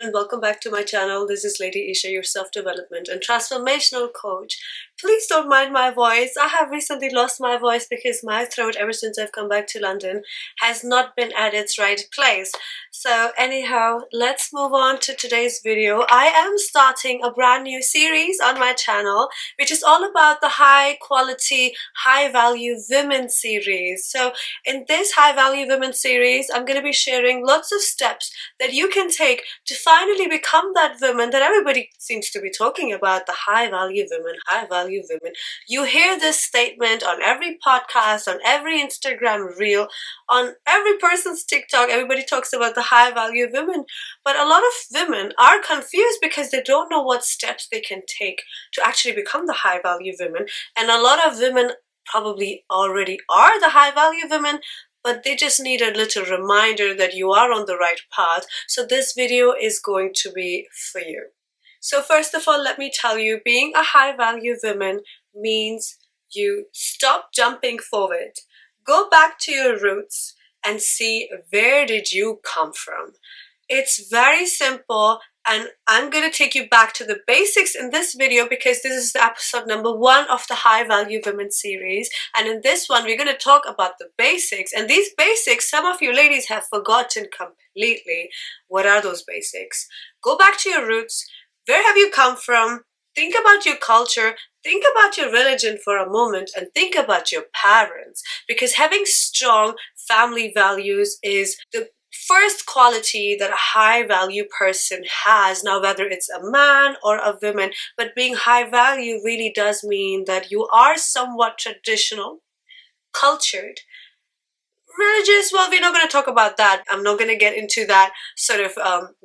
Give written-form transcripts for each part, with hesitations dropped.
And welcome back to my channel. This is Lady Esha, your self-development and transformational coach. Please don't mind my voice. I have recently lost my voice because my throat, ever since I've come back to London, has not been at its right place. So anyhow, let's move on to today's video. I am starting a brand new series on my channel, which is all about the high quality, high value women series. So in this high value women series, I'm going to be sharing lots of steps that you can take to finally become that woman that everybody seems to be talking about, the high value women, high value women. You hear this statement on every podcast, on every Instagram reel, on every person's TikTok. Everybody talks about the high value women, but a lot of women are confused because they don't know what steps they can take to actually become the high value women. And a lot of women probably already are the high value women, but they just need a little reminder that you are on the right path. So this video is going to be for you. So first of all, let me tell you, being a high value woman means you stop jumping forward. Go back to your roots and see, where did you come from? It's very simple, and I'm going to take you back to the basics in this video because this is the episode number 1 of the High Value Women series. And in this one, we're going to talk about the basics. And these basics, some of you ladies have forgotten completely. What are those basics? Go back to your roots. Where have you come from? Think about your culture. Think about your religion for a moment and think about your parents, because having strong family values is the first quality that a high value person has. Now, whether it's a man or a woman, but being high value really does mean that you are somewhat traditional, cultured, religious. Well, we're not going to talk about that. I'm not going to get into that sort of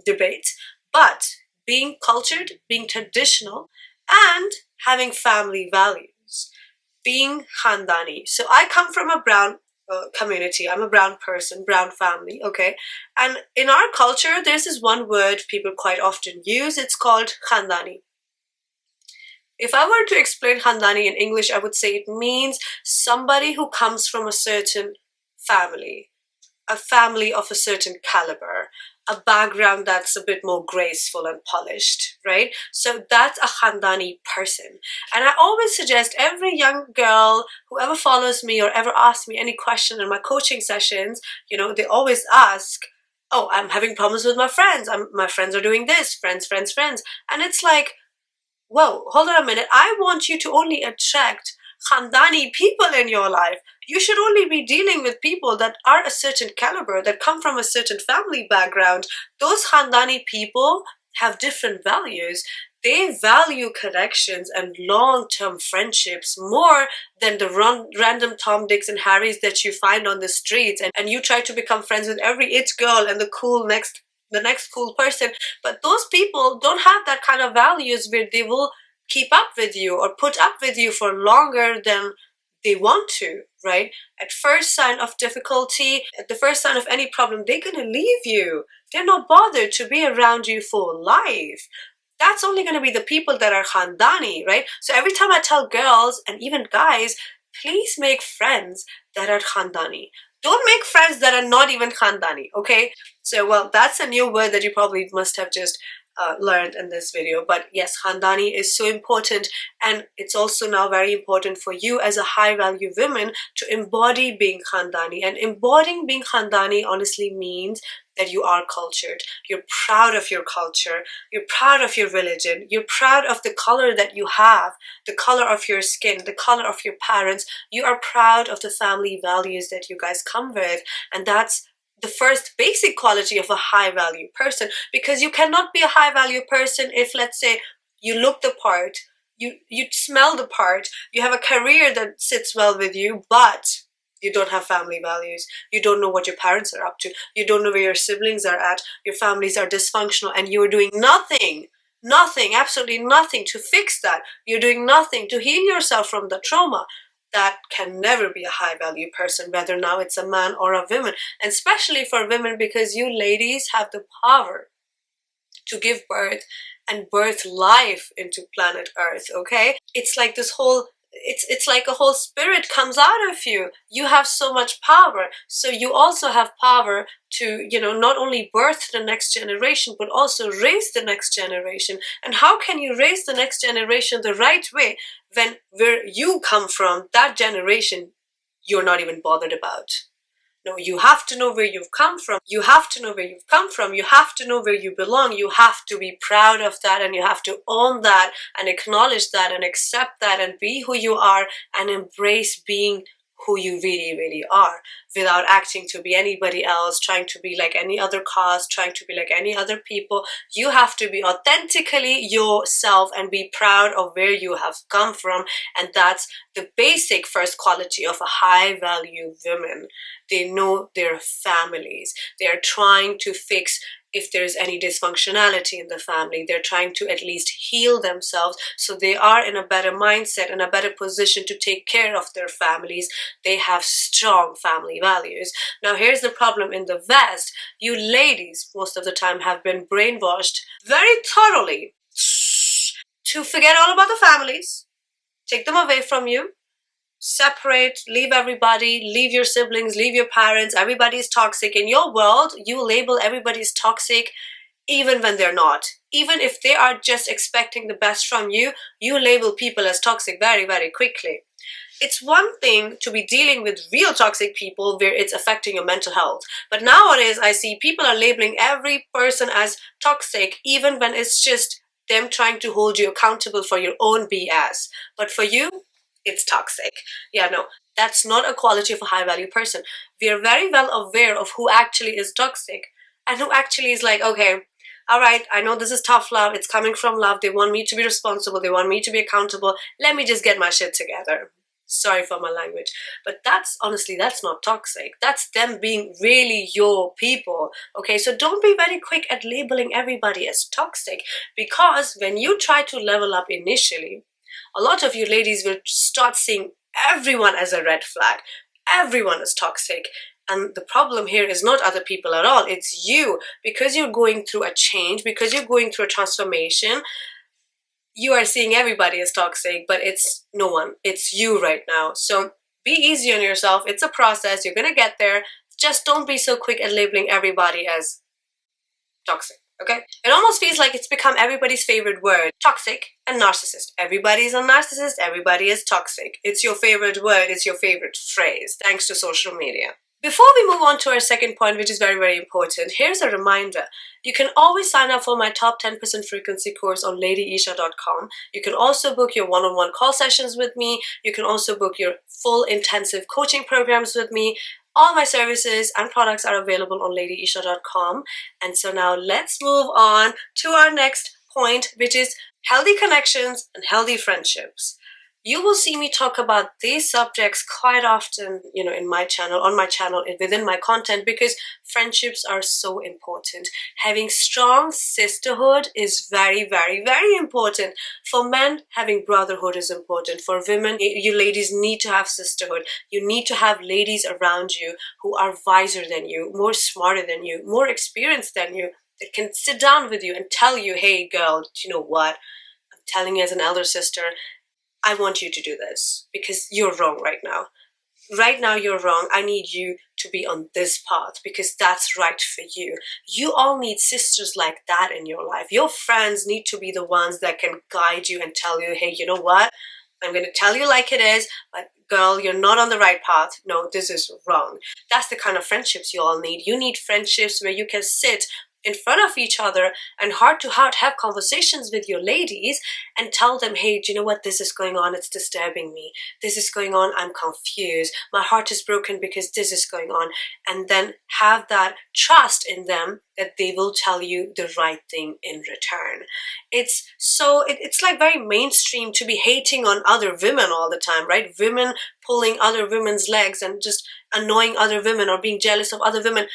debate, but being cultured, being traditional, and having family values, being Khandani. So I come from a brown community. I'm a brown person, brown family, okay? And in our culture, there's this one word people quite often use. It's called Khandani. If I were to explain Khandani in English, I would say it means somebody who comes from a certain family, a family of a certain caliber, a background that's a bit more graceful and polished, right? So that's a Khandani person. And I always suggest every young girl who ever follows me or ever asks me any question in my coaching sessions, you know, they always ask, oh, I'm having problems with my friends. My friends are doing this, friends. And it's like, whoa, hold on a minute. I want you to only attract Khandani people in your life. You should only be dealing with people that are a certain caliber, that come from a certain family background. Those Khandani people have different values. They value connections and long-term friendships more than the random Tom, Dicks, and Harrys that you find on the streets. And you try to become friends with every it girl and the next cool person. But those people don't have that kind of values where they will keep up with you or put up with you for longer than they want to, right? At first sign of difficulty, at the first sign of any problem, they're gonna leave you. They're not bothered to be around you for life. That's only gonna be the people that are Khandani, right? So every time I tell girls and even guys, please make friends that are Khandani. Don't make friends that are not even Khandani, okay? So, well, that's a new word that you probably must have just learned in this video. But yes, Khandani is so important, and it's also now very important for you as a high value woman to embody being Khandani. And embodying being Khandani honestly means that you are cultured. You're proud of your culture. You're proud of your religion. You're proud of the color that you have, the color of your skin, the color of your parents. You are proud of the family values that you guys come with. And that's the first basic quality of a high value person, because you cannot be a high value person if, let's say, you look the part, you smell the part, you have a career that sits well with you, but you don't have family values. You don't know what your parents are up to. You don't know where your siblings are at. Your families are dysfunctional and you're doing nothing, absolutely nothing to fix that. You're doing nothing to heal yourself from the trauma. That can never be a high value person, whether now it's a man or a woman. And especially for women, because you ladies have the power to give birth and birth life into planet Earth, okay? It's like this whole it's like a whole spirit comes out of you. You have so much power, so you also have power to, you know, not only birth the next generation but also raise the next generation. And how can you raise the next generation the right way when where you come from, that generation, you're not even bothered about? No, you have to know where you've come from. You have to know where you've come from. You have to know where you belong. You have to be proud of that, and you have to own that and acknowledge that and accept that and be who you are and embrace being who you really, really are, without acting to be anybody else, trying to be like any other caste, trying to be like any other people. You have to be authentically yourself and be proud of where you have come from. And that's the basic first quality of a high value woman. They know their families. They are trying to fix if there's any dysfunctionality in the family. They're trying to at least heal themselves so they are in a better mindset and a better position to take care of their families. They have strong family values. Now here's the problem in the West. You ladies most of the time have been brainwashed very thoroughly to forget all about the families, take them away from you, separate, leave everybody, leave your siblings, leave your parents. Everybody's toxic. In your world, you label everybody's toxic even when they're not. Even if they are just expecting the best from you, you label people as toxic very, very quickly. It's one thing to be dealing with real toxic people where it's affecting your mental health. But nowadays, I see people are labeling every person as toxic, even when it's just them trying to hold you accountable for your own BS. But for you, it's toxic. Yeah, no, that's not a quality of a high value person. We are very well aware of who actually is toxic and who actually is like, okay, all right, I know this is tough love. It's coming from love. They want me to be responsible. They want me to be accountable. Let me just get my shit together. Sorry for my language. But that's honestly, that's not toxic. That's them being really your people. Okay, so don't be very quick at labeling everybody as toxic, because when you try to level up initially, a lot of you ladies will start seeing everyone as a red flag. Everyone is toxic. And the problem here is not other people at all. It's you. Because you're going through a change, because you're going through a transformation, you are seeing everybody as toxic, but it's no one. It's you right now. So be easy on yourself. It's a process. You're going to get there. Just don't be so quick at labeling everybody as toxic. Okay? It almost feels like it's become everybody's favorite word. Toxic and narcissist. Everybody's a narcissist. Everybody is toxic. It's your favorite word. It's your favorite phrase. Thanks to social media. Before we move on to our second point, which is very, very important, here's a reminder. You can always sign up for my top 10% frequency course on ladyesha.com. You can also book your one-on-one call sessions with me. You can also book your full intensive coaching programs with me. All my services and products are available on ladyesha.com. And so now let's move on to our next point, which is healthy connections and healthy friendships. You will see me talk about these subjects quite often, in my channel, on my channel, within my content, because friendships are so important. Having strong sisterhood is very, very, very important. For men, having brotherhood is important. For women, you ladies need to have sisterhood. You need to have ladies around you who are wiser than you, more smarter than you, more experienced than you, that can sit down with you and tell you, hey girl, do you know what? I'm telling you as an elder sister, I want you to do this because you're wrong right now. Right now you're wrong. I need you to be on this path because that's right for you. You all need sisters like that in your life. Your friends need to be the ones that can guide you and tell you, hey, you know what? I'm going to tell you like it is, but girl, you're not on the right path. No, this is wrong. That's the kind of friendships you all need. You need friendships where you can sit in front of each other and heart to heart have conversations with your ladies and tell them, hey, do you know what? This is going on. It's disturbing me. This is going on. I'm confused. My heart is broken because this is going on. And then have that trust in them that they will tell you the right thing in return. It's like very mainstream to be hating on other women all the time, right? Women pulling other women's legs and just annoying other women or being jealous of other women.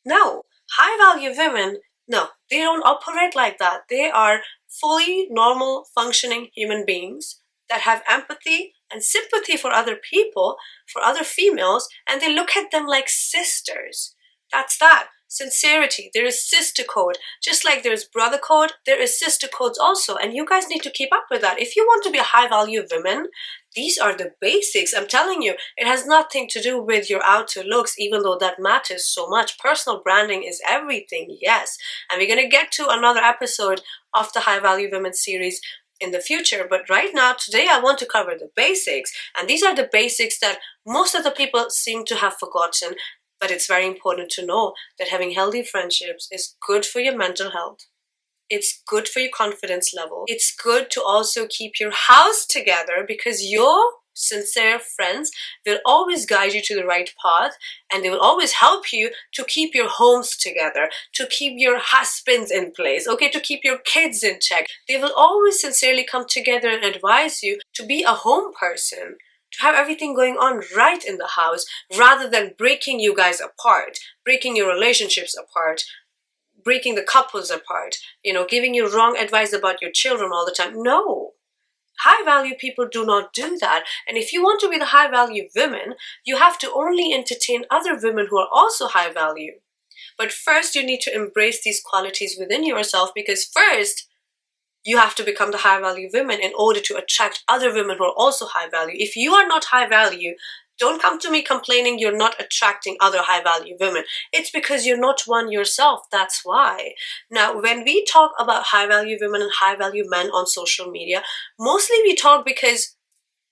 No. High value women, no, they don't operate like that. They are fully normal functioning human beings that have empathy and sympathy for other people, for other females, and they look at them like sisters. That's that. sincerity, there is sister code. Just like there's brother code, there is sister codes also, and you guys need to keep up with that. If you want to be a high value woman, these are the basics. I'm telling you, it has nothing to do with your outer looks, even though that matters so much. Personal branding is everything, yes. And we're gonna get to another episode of the High Value Women series in the future, but right now, today, I want to cover the basics. And these are the basics that most of the people seem to have forgotten. But it's very important to know that having healthy friendships is good for your mental health. It's good for your confidence level. It's good to also keep your house together, because your sincere friends will always guide you to the right path, and they will always help you to keep your homes together, to keep your husbands in place, okay, to keep your kids in check. They will always sincerely come together and advise you to be a home person, to have everything going on right in the house, rather than breaking you guys apart, breaking your relationships apart, breaking the couples apart, giving you wrong advice about your children all the time. No. High value people do not do that. And if you want to be the high value women, you have to only entertain other women who are also high value. But first, you need to embrace these qualities within yourself, because first, you have to become the high value women in order to attract other women who are also high value. If you are not high value, don't come to me complaining you're not attracting other high value women. It's because you're not one yourself. That's why. Now, when we talk about high value women and high value men on social media, mostly we talk because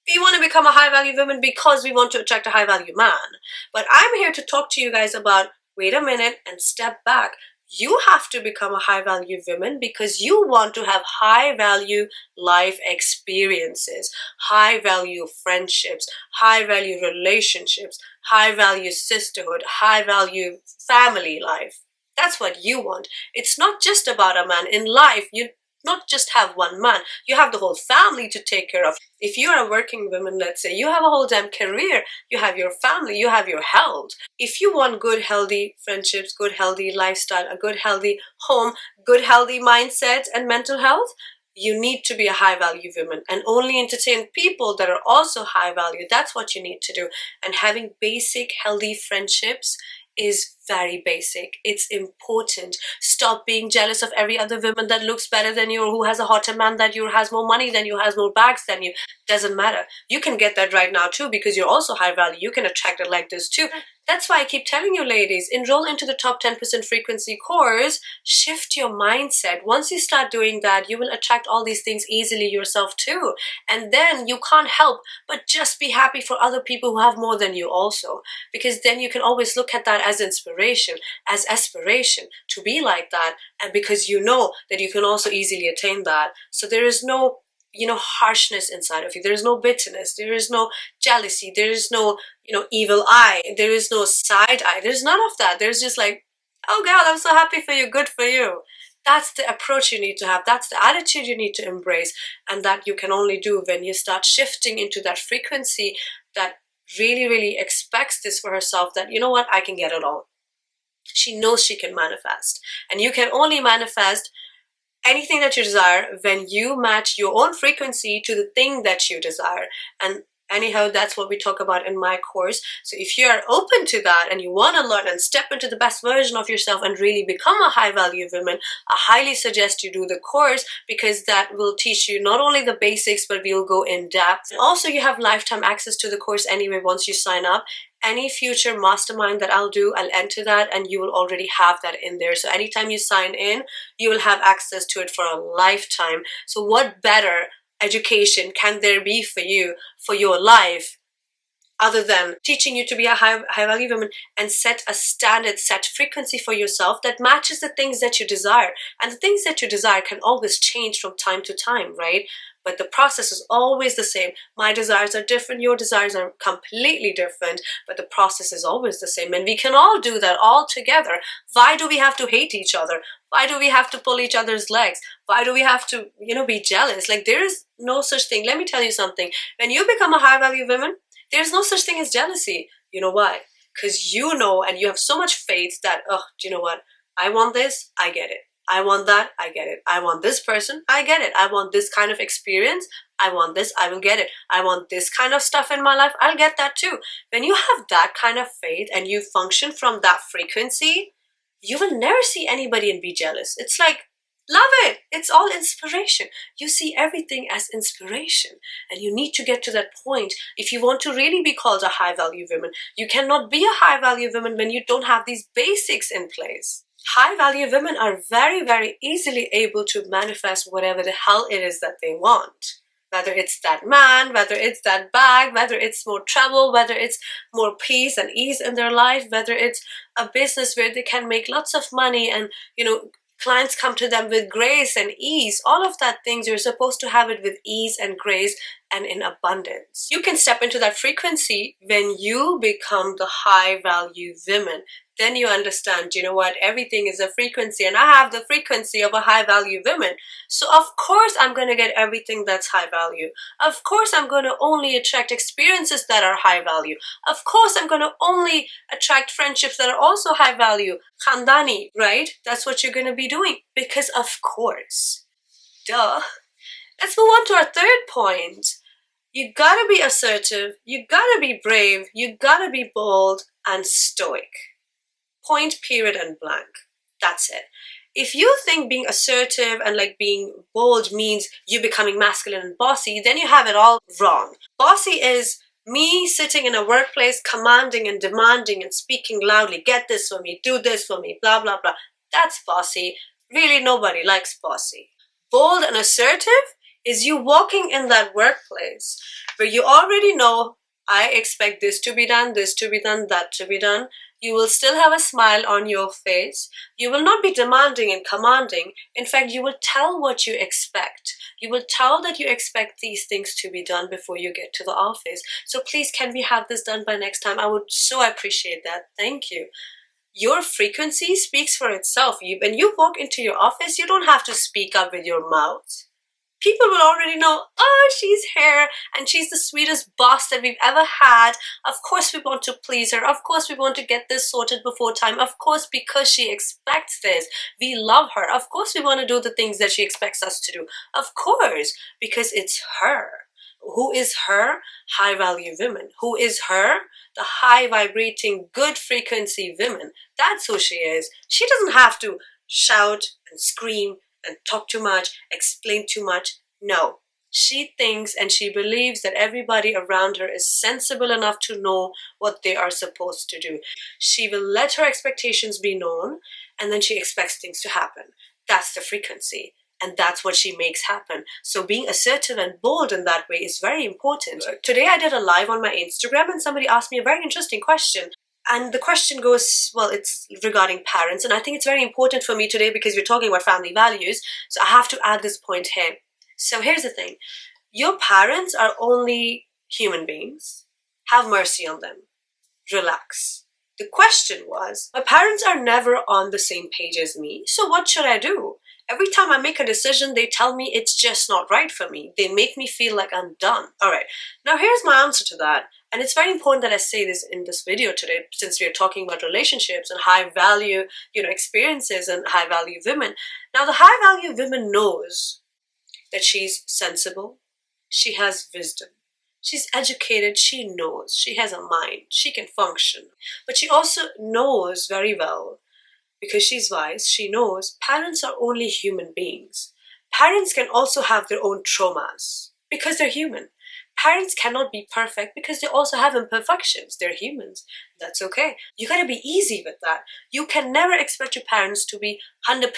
we want to become a high value woman because we want to attract a high value man. But I'm here to talk to you guys about, wait a minute and step back. You have to become a high value woman because you want to have high value life experiences, high value friendships, high value relationships, high value sisterhood, high value family life. That's what you want. It's not just about a man. In life, you not just have one man, you have the whole family to take care of. If you're a working woman, let's say, you have a whole damn career, you have your family, you have your health. If you want good healthy friendships, good healthy lifestyle, a good healthy home, good healthy mindset and mental health, you need to be a high value woman and only entertain people that are also high value. That's what you need to do. And having basic healthy friendships is very basic. It's important. Stop being jealous of every other woman that looks better than you, or who has a hotter man than you, or has more money than you, has more bags than you. Doesn't matter. You can get that right now too, because you're also high value. You can attract it like this too. That's why I keep telling you, ladies, enroll into the top 10% frequency course. Shift your mindset. Once you start doing that, you will attract all these things easily yourself too. And then you can't help but just be happy for other people who have more than you also. Because then you can always look at that as inspiration, as aspiration to be like that. And because you know that you can also easily attain that. So there is no harshness inside of you. There is no bitterness. There is no jealousy. There is no, evil eye. There is no side eye. There's none of that. There's just like, oh God, I'm so happy for you. Good for you. That's the approach you need to have. That's the attitude you need to embrace. And that you can only do when you start shifting into that frequency that really, really expects this for herself, that, you know what, I can get it all. She knows she can manifest. And you can only manifest anything that you desire when you match your own frequency to the thing that you desire. And anyhow, that's what we talk about in my course. So if you're open to that and you want to learn and step into the best version of yourself and really become a high value woman, I highly suggest you do the course, because that will teach you not only the basics, but we'll go in depth. And also, you have lifetime access to the course anyway once you sign up. Any future mastermind that I'll do, I'll enter that, and you will already have that in there. So anytime you sign in, you will have access to it for a lifetime. So what better education can there be for you, for your life, other than teaching you to be a high value woman and set a standard, set frequency for yourself that matches the things that you desire. And the things that you desire can always change from time to time, right? But the process is always the same. My desires are different, your desires are completely different, but the process is always the same. And we can all do that all together. Why do we have to hate each other? Why do we have to pull each other's legs? Why do we have to, be jealous? Like, there is no such thing. Let me tell you something. When you become a high value woman, there's no such thing as jealousy. You know why? Because you know, and you have so much faith that, do you know what? I want this, I get it. I want that, I get it. I want this person, I get it. I want this kind of experience, I want this, I will get it. I want this kind of stuff in my life, I'll get that too. When you have that kind of faith and you function from that frequency, you will never see anybody and be jealous. It's like, love it. It's all inspiration. You see everything as inspiration. And you need to get to that point if you want to really be called a high value woman. You cannot be a high value woman when you don't have these basics in place. High value women are very, very easily able to manifest whatever the hell it is that they want. Whether it's that man, whether it's that bag, whether it's more travel, whether it's more peace and ease in their life, whether it's a business where they can make lots of money and, clients come to them with grace and ease. All of that things, you're supposed to have it with ease and grace and in abundance. You can step into that frequency when you become the high value woman. Then you understand, you know what, everything is a frequency, and I have the frequency of a high value woman. So of course I'm going to get everything that's high value. Of course I'm going to only attract experiences that are high value. Of course I'm going to only attract friendships that are also high value. Khandani, right? That's what you're going to be doing. Because of course. Duh. Let's move on to our third point. You gotta be assertive. You gotta be brave. You gotta be bold and stoic. Point, period, and blank. That's it. If you think being assertive and being bold means you becoming masculine and bossy, then you have it all wrong. Bossy is me sitting in a workplace commanding and demanding and speaking loudly. Get this for me, do this for me, blah, blah, blah. That's bossy. Really, nobody likes bossy. Bold and assertive is you walking in that workplace where you already know, I expect this to be done, that to be done. You will still have a smile on your face. You will not be demanding and commanding. In fact, you will tell what you expect. You will tell that you expect these things to be done before you get to the office. So please, can we have this done by next time? I would so appreciate that. Thank you. Your frequency speaks for itself. When you walk into your office, you don't have to speak up with your mouth. People will already know, oh, she's here and she's the sweetest boss that we've ever had. Of course we want to please her. Of course we want to get this sorted before time. Of course, because she expects this. We love her. Of course we want to do the things that she expects us to do. Of course, because it's her. Who is her? High value women. Who is her? The high vibrating, good frequency women. That's who she is. She doesn't have to shout and scream and talk too much, explain too much. No. She thinks and she believes that everybody around her is sensible enough to know what they are supposed to do. She will let her expectations be known, and then she expects things to happen. That's the frequency. And that's what she makes happen. So being assertive and bold in that way is very important. Today I did a live on my Instagram and somebody asked me a very interesting question. And the question goes, well, it's regarding parents. And I think it's very important for me today because we're talking about family values. So I have to add this point here. So here's the thing. Your parents are only human beings. Have mercy on them. Relax. The question was, my parents are never on the same page as me. So what should I do? Every time I make a decision, they tell me it's just not right for me. They make me feel like I'm done. All right. Now here's my answer to that. And it's very important that I say this in this video today, since we are talking about relationships and high value, experiences and high value women. Now the high value woman knows that she's sensible. She has wisdom. She's educated. She knows. She has a mind. She can function. But she also knows very well, because she's wise, she knows parents are only human beings. Parents can also have their own traumas because they're human. Parents cannot be perfect because they also have imperfections. They're humans. That's okay. You gotta be easy with that. You can never expect your parents to be 100%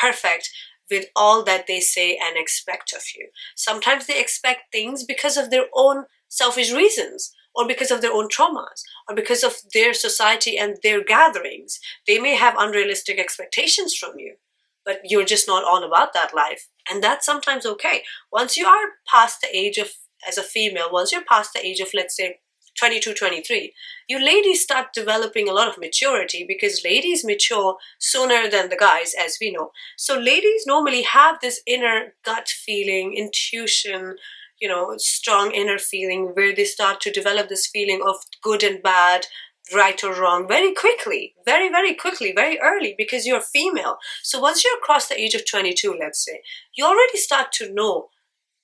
perfect with all that they say and expect of you. Sometimes they expect things because of their own selfish reasons, or because of their own traumas, or because of their society and their gatherings. They may have unrealistic expectations from you, but you're just not on about that life. And that's sometimes okay. Once you are past the age of, as a female, once you're past the age of, let's say, 22, 23, you ladies start developing a lot of maturity, because ladies mature sooner than the guys, as we know. So ladies normally have this inner gut feeling, intuition, strong inner feeling, where they start to develop this feeling of good and bad, right or wrong, very quickly, very, very quickly, very early, because you're female. So once you're across the age of 22, let's say, you already start to know,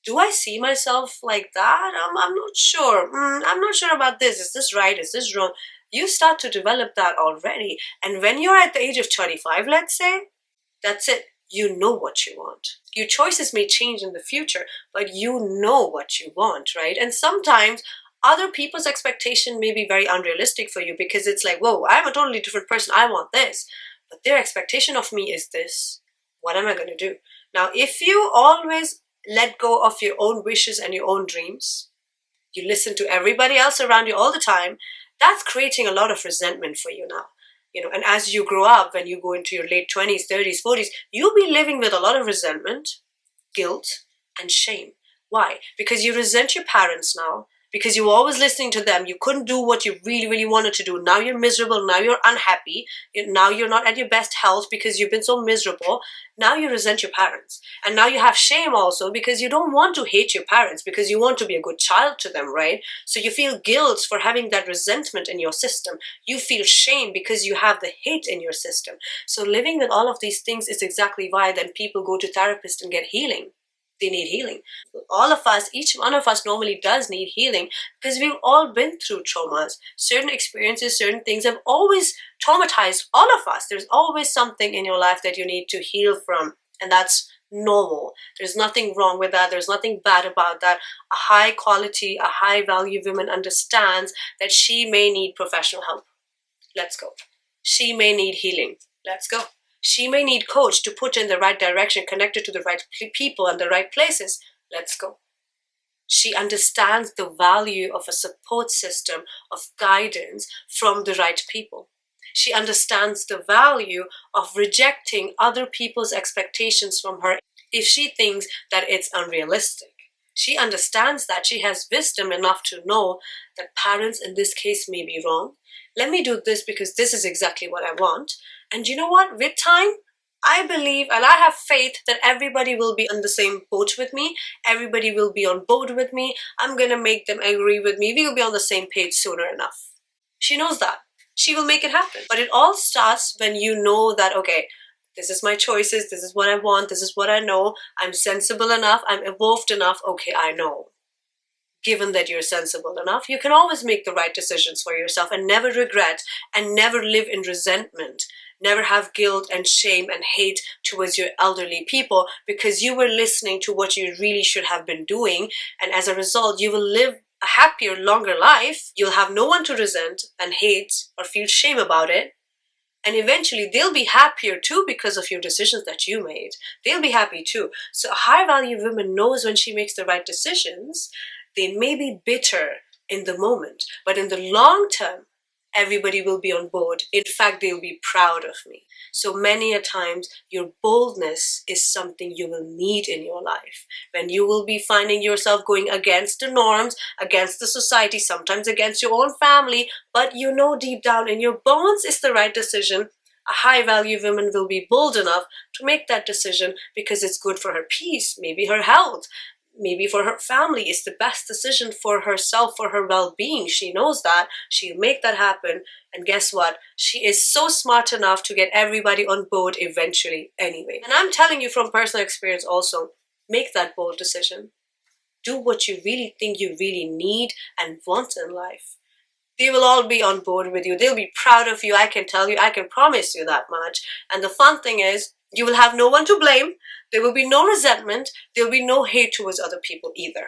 do I see myself like that? I'm not sure. I'm not sure about this. Is this right? Is this wrong? You start to develop that already. And when you're at the age of 25, let's say, that's it. You know what you want. Your choices may change in the future, but you know what you want, right? And sometimes other people's expectation may be very unrealistic for you because it's like, whoa, I'm a totally different person. I want this. But their expectation of me is this. What am I going to do? Now, if you always let go of your own wishes and your own dreams, you listen to everybody else around you all the time, that's creating a lot of resentment for you now. And as you grow up, when you go into your late 20s, 30s, 40s, you'll be living with a lot of resentment, guilt, and shame. Why? Because you resent your parents now, because you were always listening to them. You couldn't do what you really, really wanted to do. Now you're miserable. Now you're unhappy. Now you're not at your best health because you've been so miserable. Now you resent your parents. And now you have shame also because you don't want to hate your parents because you want to be a good child to them, right? So you feel guilt for having that resentment in your system. You feel shame because you have the hate in your system. So living with all of these things is exactly why then people go to therapists and get healing. They need healing. All of us, each one of us normally does need healing because we've all been through traumas. Certain experiences, certain things have always traumatized all of us. There's always something in your life that you need to heal from, and that's normal. There's nothing wrong with that. There's nothing bad about that. A high quality, a high value woman understands that she may need professional help. Let's go. She may need healing. Let's go. She may need coach to put in the right direction, connected to the right people and the right places. Let's go. She understands the value of a support system, of guidance from the right people. She understands the value of rejecting other people's expectations from her if she thinks that it's unrealistic. She understands that. She has wisdom enough to know that parents in this case may be wrong. Let me do this because this is exactly what I want. And you know what? With time, I believe and I have faith that everybody will be on the same boat with me. Everybody will be on board with me. I'm going to make them agree with me. We will be on the same page sooner enough. She knows that. She will make it happen. But it all starts when you know that, okay, this is my choices. This is what I want. This is what I know. I'm sensible enough. I'm evolved enough. Okay, I know. Given that you're sensible enough, you can always make the right decisions for yourself and never regret and never live in resentment. Never have guilt and shame and hate towards your elderly people because you were listening to what you really should have been doing. And as a result, you will live a happier, longer life. You'll have no one to resent and hate or feel shame about it. And eventually they'll be happier too because of your decisions that you made. They'll be happy too. So a high value woman knows when she makes the right decisions. They may be bitter in the moment, but in the long term, everybody will be on board. In fact, they'll be proud of me. So many a times, your boldness is something you will need in your life. When you will be finding yourself going against the norms, against the society, sometimes against your own family, but you know deep down in your bones it's the right decision. A high value woman will be bold enough to make that decision because it's good for her peace, maybe her health. Maybe for her family, it's the best decision for herself, for her well-being. She knows that. She'll make that happen. And guess what? She is so smart enough to get everybody on board eventually anyway. And I'm telling you from personal experience also, make that bold decision. Do what you really think you really need and want in life. They will all be on board with you. They'll be proud of you. I can tell you, I can promise you that much. And the fun thing is, you will have no one to blame. There will be no resentment. There will be no hate towards other people either.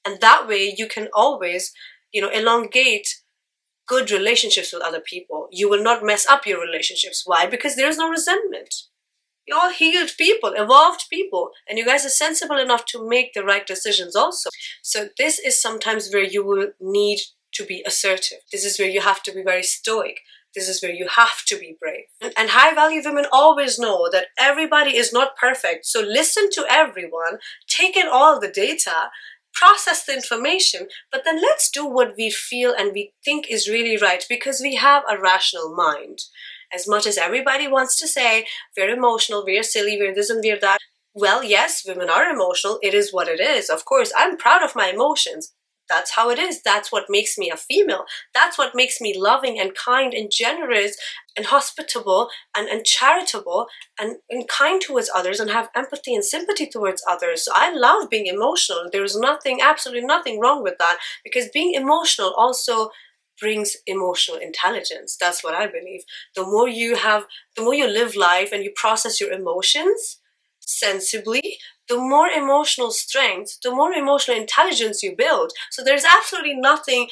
And that way you can always, elongate good relationships with other people. You will not mess up your relationships. Why? Because there is no resentment. You're all healed people, evolved people, and you guys are sensible enough to make the right decisions also. So this is sometimes where you will need to be assertive. This is where you have to be very stoic. This is where you have to be brave. And high value women always know that everybody is not perfect. So listen to everyone, take in all the data, process the information, but then let's do what we feel and we think is really right because we have a rational mind. As much as everybody wants to say, we're emotional, we're silly, we're this and we're that. Well, yes, women are emotional. It is what it is. Of course, I'm proud of my emotions. That's how it is. That's what makes me a female. That's what makes me loving and kind and generous and hospitable and charitable and kind towards others and have empathy and sympathy towards others. So I love being emotional. There's absolutely nothing wrong with that because being emotional also brings emotional intelligence. That's what I believe. The more you live life and you process your emotions sensibly, the more emotional strength, the more emotional intelligence you build. So there's absolutely nothing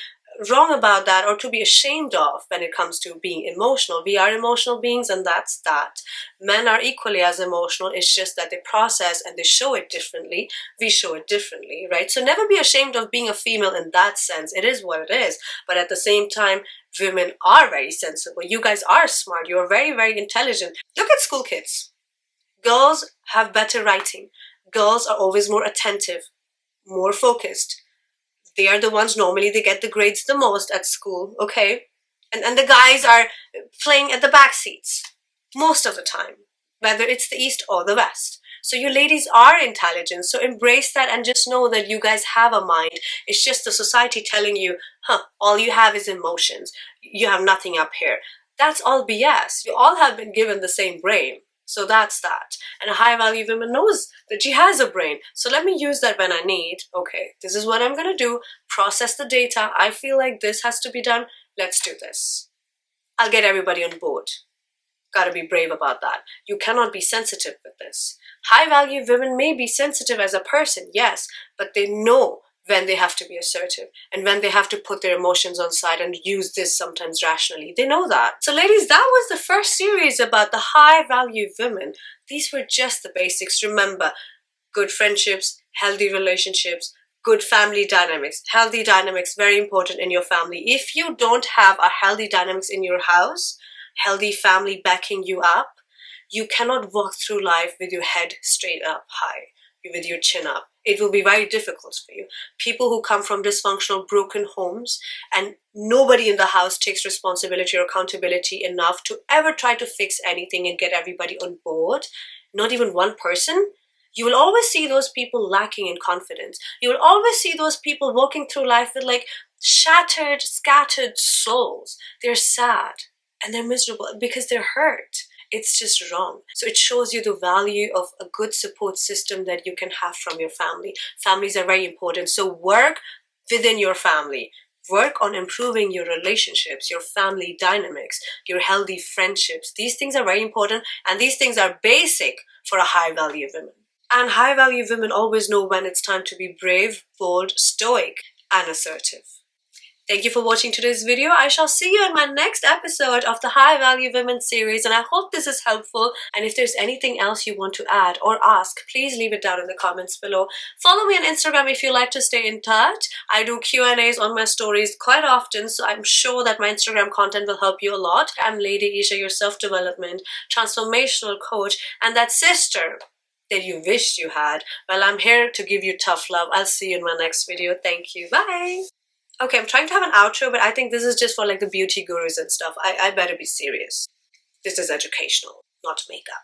wrong about that or to be ashamed of when it comes to being emotional. We are emotional beings, and that's that. Men are equally as emotional. It's just that they process and they show it differently. We show it differently, right? So never be ashamed of being a female in that sense. It is what it is. But at the same time, women are very sensible. You guys are smart. You're very, very intelligent. Look at school kids. Girls have better writing. Girls are always more attentive, more focused. They are the ones normally they get the grades the most at school, okay? And the guys are playing at the back seats most of the time, whether it's the East or the West. So you ladies are intelligent, so embrace that and just know that you guys have a mind. It's just the society telling you, all you have is emotions. You have nothing up here. That's all BS. You all have been given the same brain. So that's that. And a high value woman knows that she has a brain. So let me use that when I need. Okay, this is what I'm going to do. Process the data. I feel like this has to be done. Let's do this. I'll get everybody on board. Gotta be brave about that. You cannot be sensitive with this. High value women may be sensitive as a person, yes, but they know when they have to be assertive and when they have to put their emotions on side and use this sometimes rationally. They know that. So ladies, that was the first series about the high value women. These were just the basics. Remember, good friendships, healthy relationships, good family dynamics. Healthy dynamics, very important in your family. If you don't have a healthy dynamics in your house, healthy family backing you up, you cannot walk through life with your head straight up high, with your chin up. It will be very difficult for you. People who come from dysfunctional, broken homes and nobody in the house takes responsibility or accountability enough to ever try to fix anything and get everybody on board, not even one person, you will always see those people lacking in confidence. You will always see those people walking through life with like shattered, scattered souls. They're sad and they're miserable because they're hurt. It's just wrong. So it shows you the value of a good support system that you can have from your family. Families are very important. So work within your family. Work on improving your relationships, your family dynamics, your healthy friendships. These things are very important, and these things are basic for a high value woman. And high value women always know when it's time to be brave, bold, stoic, and assertive. Thank you for watching today's video. I shall see you in my next episode of the High Value Women series, and I hope this is helpful. And if there's anything else you want to add or ask, please leave it down in the comments below. Follow me on Instagram if you like to stay in touch. I do Q&As on my stories quite often, so I'm sure that my Instagram content will help you a lot. I'm Lady Esha, your self-development, transformational coach, and that sister that you wished you had. Well, I'm here to give you tough love. I'll see you in my next video. Thank you. Bye. Okay, I'm trying to have an outro, but I think this is just for like the beauty gurus and stuff. I better be serious. This is educational, not makeup.